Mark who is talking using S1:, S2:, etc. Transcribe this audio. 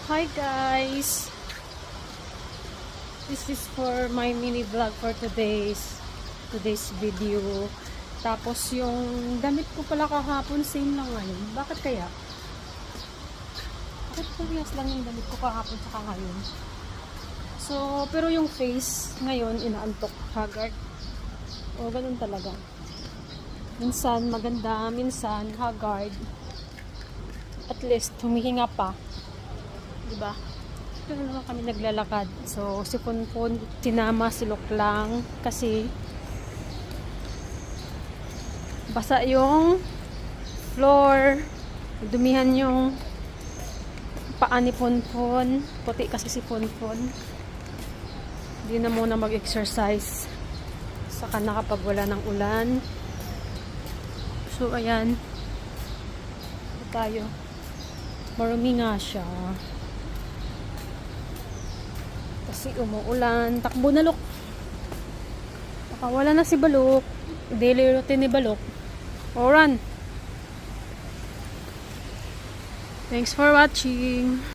S1: Hi guys! This is for my mini vlog for today's video. Tapos yung damit ko pala kahapon same lang ngayon. Bakit kaya? Bakit parehas lang yung damit ko kahapon saka ngayon? So, pero yung face ngayon inaantok, haggard. O ganun talaga. Minsan maganda, minsan haggard. At least humihinga pa. Diba? Pero naman kami naglalakad. So, si Punpun, sinama si Loklang kasi basa yung floor. Dumihan yung paa ni Punpun. Puti kasi si Punpun. Hindi na muna mag-exercise. Saka na kapag wala ng ulan. So, ayan. Ito tayo. Marumi nga siya. Kasi umuulan. Takbo na, Lok. Nakawala na si Balok. Daily routine ni Balok. O, run. Thanks for watching.